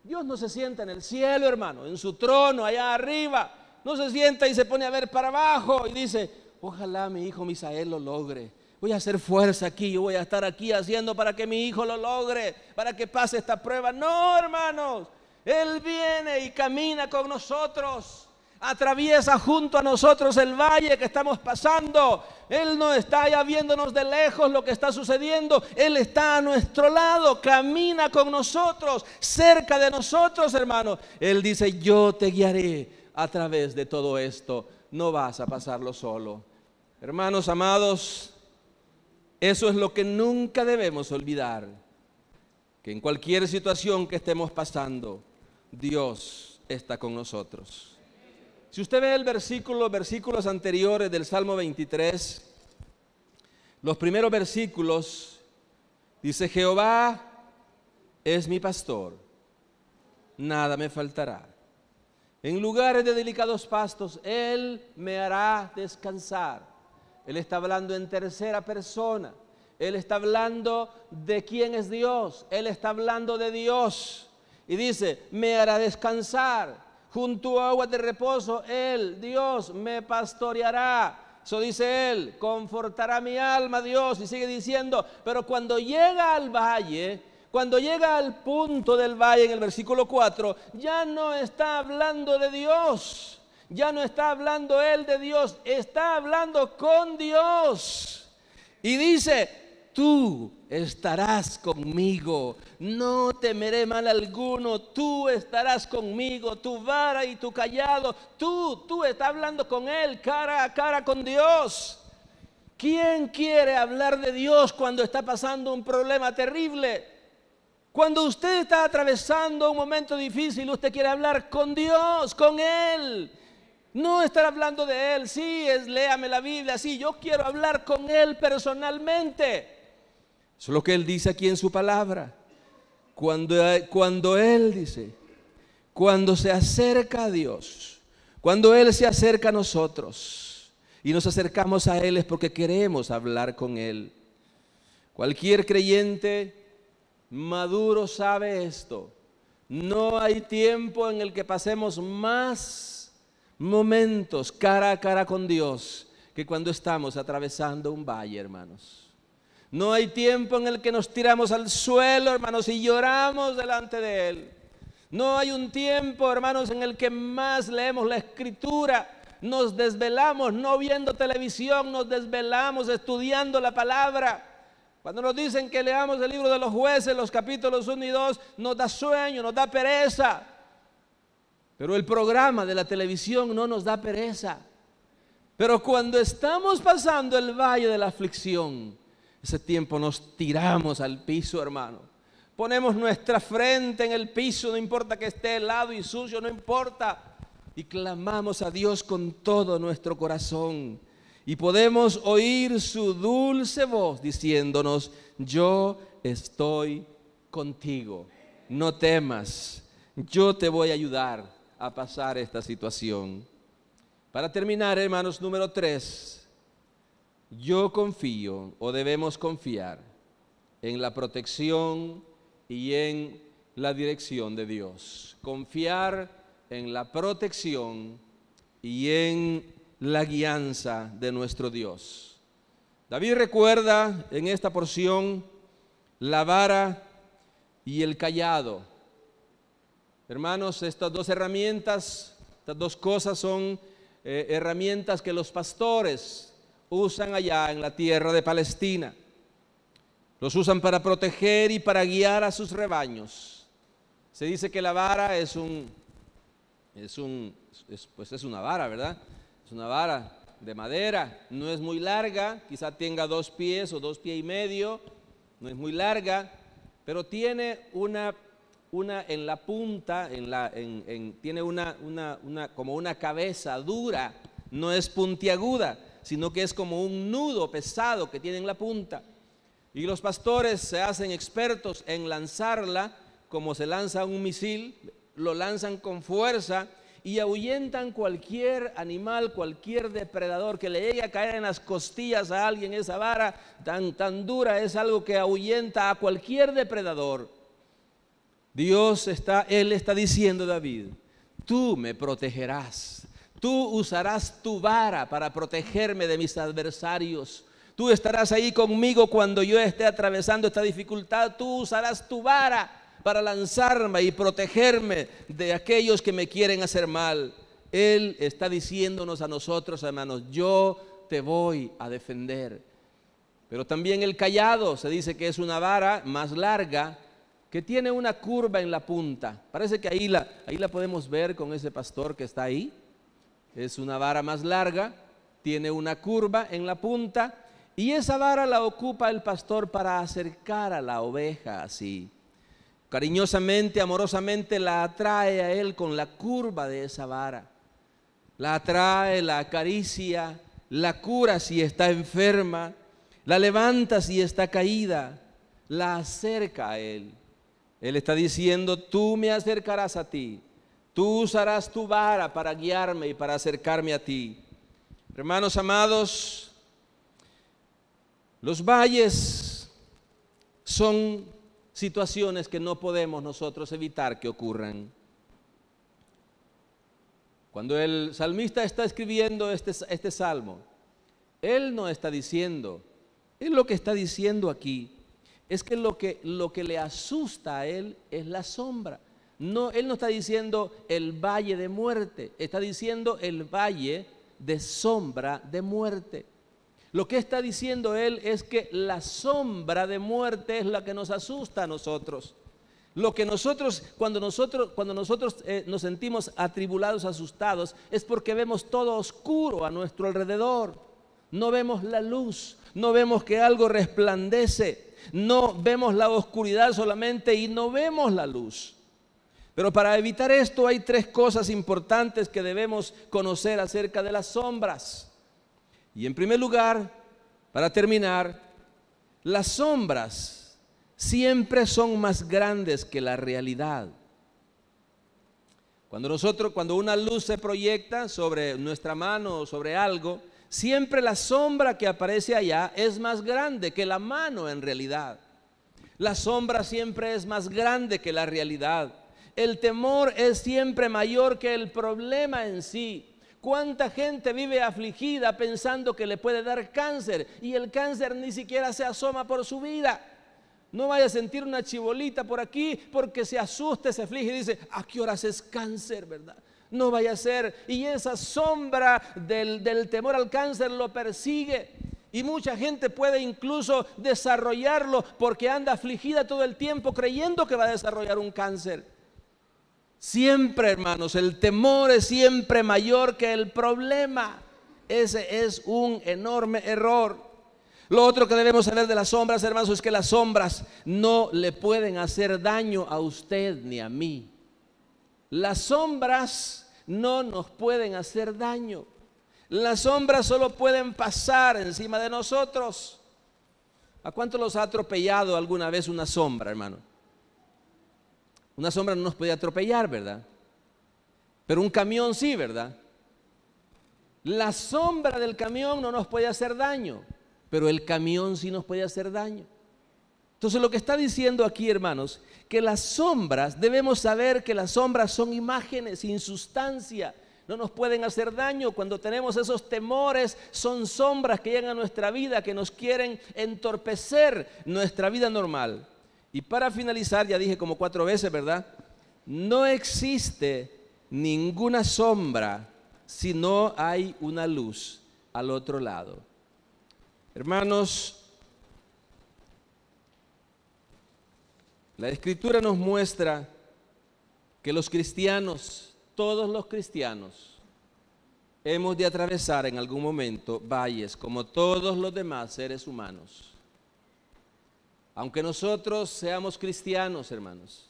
Dios no se sienta en el cielo, hermano, en su trono allá arriba. No se sienta y se pone a ver para abajo y dice: ojalá mi hijo Misael lo logre. Voy a hacer fuerza aquí, yo voy a estar aquí haciendo para que mi hijo lo logre, para que pase esta prueba. No, hermanos, Él viene y camina con nosotros. Atraviesa junto a nosotros el valle que estamos pasando. Él no está allá viéndonos de lejos lo que está sucediendo. Él está a nuestro lado, camina con nosotros, cerca de nosotros, hermanos. Él dice: yo te guiaré a través de todo esto. No vas a pasarlo solo. Hermanos amados, eso es lo que nunca debemos olvidar: que en cualquier situación que estemos pasando, Dios está con nosotros. Si usted ve versículos anteriores del Salmo 23, los primeros versículos, dice: Jehová es mi pastor, nada me faltará. En lugares de delicados pastos, Él me hará descansar. Él está hablando en tercera persona. Él está hablando de quién es Dios. Él está hablando de Dios. Y dice, me hará descansar. Junto a aguas de reposo, Él, Dios, me pastoreará. Eso dice Él, confortará mi alma, Dios. Y sigue diciendo, pero cuando llega al valle, cuando llega al punto del valle en el versículo 4, ya no está hablando de Dios. Ya no está hablando Él de Dios, está hablando con Dios. Y dice, tú estarás conmigo, no temeré mal alguno, tú estarás conmigo, tu vara y tu cayado, tú estás hablando con Él, cara a cara con Dios. ¿Quién quiere hablar de Dios cuando está pasando un problema terrible? Cuando usted está atravesando un momento difícil, usted quiere hablar con Dios, con Él. No estar hablando de Él, sí, léame la Biblia, sí, yo quiero hablar con Él personalmente. Eso es lo que Él dice aquí en su palabra. Cuando Él dice, cuando se acerca a Dios, cuando Él se acerca a nosotros y nos acercamos a Él es porque queremos hablar con Él. Cualquier creyente maduro sabe esto. No hay tiempo en el que pasemos más momentos cara a cara con Dios que cuando estamos atravesando un valle, hermanos. No hay tiempo en el que nos tiramos al suelo, hermanos, y lloramos delante de Él. No hay un tiempo, hermanos, en el que más leemos la Escritura, nos desvelamos no viendo televisión, nos desvelamos estudiando la palabra. Cuando nos dicen que leamos el libro de los jueces, los capítulos 1 y 2, nos da sueño, nos da pereza. Pero el programa de la televisión no nos da pereza. Pero cuando estamos pasando el valle de la aflicción, ese tiempo nos tiramos al piso, hermano. Ponemos nuestra frente en el piso, no importa que esté helado y sucio, no importa. Y clamamos a Dios con todo nuestro corazón. Y podemos oír su dulce voz diciéndonos, yo estoy contigo, no temas, yo te voy a ayudar a pasar esta situación. Para terminar, hermanos, número 3, yo confío o debemos confiar en la protección y en la dirección de Dios. Confiar en la protección y en la guianza de nuestro Dios. David recuerda en esta porción la vara y el cayado. Hermanos, estas dos herramientas, estas dos cosas son herramientas que los pastores usan allá en la tierra de Palestina. Los usan para proteger y para guiar a sus rebaños. Se dice que la vara es una vara, ¿verdad? Es una vara de madera, no es muy larga, quizá tenga 2 pies o 2 pies y medio, no es muy larga, pero tiene una en la punta, tiene como una cabeza dura, no es puntiaguda, sino que es como un nudo pesado que tiene en la punta. Y los pastores se hacen expertos en lanzarla como se lanza un misil, lo lanzan con fuerza y ahuyentan cualquier animal, cualquier depredador que le llegue a caer en las costillas a alguien. Esa vara tan dura es algo que ahuyenta a cualquier depredador. Él está diciendo a David, tú me protegerás, tú usarás tu vara para protegerme de mis adversarios, tú estarás ahí conmigo cuando yo esté atravesando esta dificultad, tú usarás tu vara para lanzarme y protegerme de aquellos que me quieren hacer mal. Él está diciéndonos a nosotros, hermanos, yo te voy a defender. Pero también el cayado se dice que es una vara más larga que tiene una curva en la punta. Parece que ahí la podemos ver con ese pastor que está ahí. Es una vara más larga, tiene una curva en la punta y esa vara la ocupa el pastor para acercar a la oveja así. Cariñosamente, amorosamente la atrae a él con la curva de esa vara. La atrae, la acaricia, la cura si está enferma, la levanta si está caída, la acerca a él. Él está diciendo, tú me acercarás a ti, tú usarás tu vara para guiarme y para acercarme a ti. Hermanos amados, los valles son situaciones que no podemos nosotros evitar que ocurran. Cuando el salmista está escribiendo este salmo, él no está diciendo, él lo que está diciendo aquí es que lo que le asusta a él es la sombra. No, él no está diciendo el valle de muerte, está diciendo el valle de sombra de muerte. Lo que está diciendo él es que la sombra de muerte es la que nos asusta a nosotros. Lo que cuando nosotros nos sentimos atribulados, asustados, es porque vemos todo oscuro a nuestro alrededor. No vemos la luz, no vemos que algo resplandece, no vemos la oscuridad solamente y no vemos la luz. Pero para evitar esto hay tres cosas importantes que debemos conocer acerca de las sombras. Y en primer lugar, para terminar, las sombras siempre son más grandes que la realidad. Cuando una luz se proyecta sobre nuestra mano o sobre algo, siempre la sombra que aparece allá es más grande que la mano en realidad. La sombra siempre es más grande que la realidad. El temor es siempre mayor que el problema en sí. ¿Cuánta gente vive afligida pensando que le puede dar cáncer y el cáncer ni siquiera se asoma por su vida? No vaya a sentir una chibolita por aquí porque se asusta, se aflige y dice, ¿a qué horas es cáncer, verdad? No vaya a ser. Y esa sombra del temor al cáncer lo persigue. Y mucha gente puede incluso desarrollarlo porque anda afligida todo el tiempo creyendo que va a desarrollar un cáncer. Siempre, hermanos, el temor es siempre mayor que el problema. Ese es un enorme error. Lo otro que debemos saber de las sombras, hermanos, es que las sombras no le pueden hacer daño a usted ni a mí. Las sombras no nos pueden hacer daño. Las sombras solo pueden pasar encima de nosotros. ¿A cuánto los ha atropellado alguna vez una sombra, hermano? Una sombra no nos puede atropellar, ¿verdad? Pero un camión sí, ¿verdad? La sombra del camión no nos puede hacer daño, pero el camión sí nos puede hacer daño. Entonces lo que está diciendo aquí, hermanos, que las sombras, debemos saber que las sombras son imágenes sin sustancia, no nos pueden hacer daño. Cuando tenemos esos temores, son sombras que llegan a nuestra vida, que nos quieren entorpecer nuestra vida normal. Y para finalizar, ya dije como 4 veces, ¿verdad? No existe ninguna sombra si no hay una luz al otro lado. Hermanos, la Escritura nos muestra que los cristianos, todos los cristianos, hemos de atravesar en algún momento valles como todos los demás seres humanos. Aunque nosotros seamos cristianos, hermanos,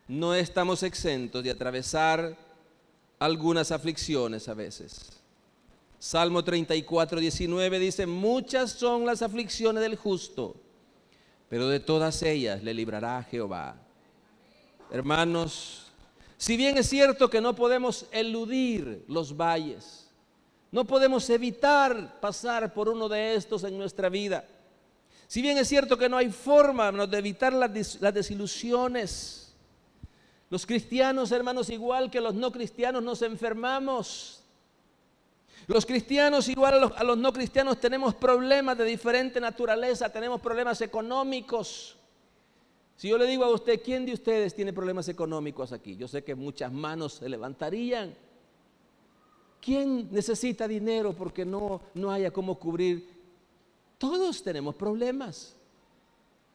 no estamos exentos de atravesar algunas aflicciones a veces. Salmo 34, 19 dice, muchas son las aflicciones del justo, pero de todas ellas le librará Jehová. Hermanos, si bien es cierto que no podemos eludir los valles, no podemos evitar pasar por uno de estos en nuestra vida. Si bien es cierto que no hay forma de evitar las desilusiones, los cristianos, hermanos, igual que los no cristianos, nos enfermamos. Los cristianos, igual a los no cristianos, tenemos problemas de diferente naturaleza, tenemos problemas económicos. Si yo le digo a usted, ¿quién de ustedes tiene problemas económicos aquí? Yo sé que muchas manos se levantarían. ¿Quién necesita dinero porque no haya cómo cubrir? Todos tenemos problemas.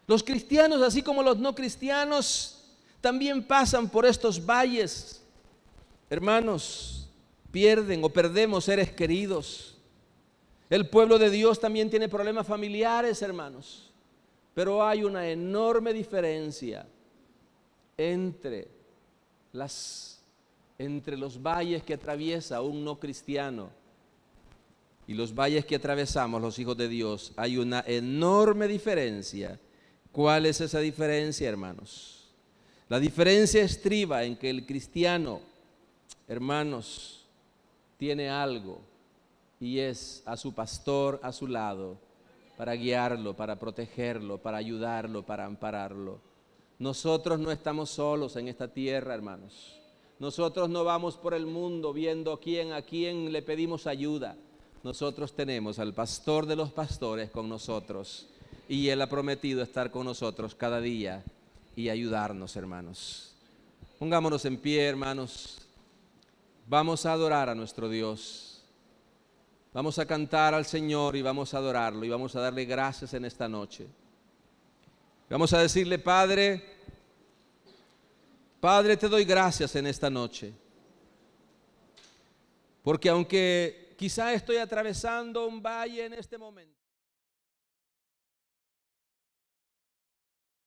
Los cristianos, así como los no cristianos, también pasan por estos valles. Hermanos, pierden o perdemos seres queridos. El pueblo de Dios también tiene problemas familiares, hermanos. Pero hay una enorme diferencia entre los valles que atraviesa un no cristiano y los valles que atravesamos los hijos de Dios. Hay una enorme diferencia. ¿Cuál es esa diferencia, hermanos? La diferencia estriba en que el cristiano, hermanos, tiene algo, y es a su pastor a su lado para guiarlo, para protegerlo, para ayudarlo, para ampararlo. Nosotros no estamos solos en esta tierra, hermanos. Nosotros no vamos por el mundo viendo a quién le pedimos ayuda. Nosotros tenemos al pastor de los pastores con nosotros y Él ha prometido estar con nosotros cada día y ayudarnos, hermanos. Pongámonos en pie, hermanos. Vamos a adorar a nuestro Dios. Vamos a cantar al Señor y vamos a adorarlo y vamos a darle gracias en esta noche. Vamos a decirle: Padre, Padre, te doy gracias en esta noche, porque aunque quizá estoy atravesando un valle en este momento,